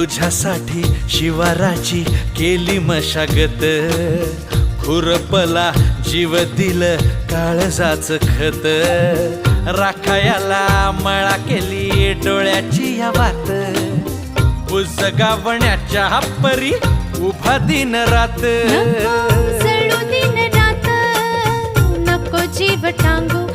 तुझ्यासाठी शिवाराची केली मशागत, खुरपला जीव दिल काळजाच खत, राखायाला मळा केली डोळ्याची या वात, बुजगावण्याच्या परी उभा दिन रात, नको जळू दिन रात, नको जीव टांगू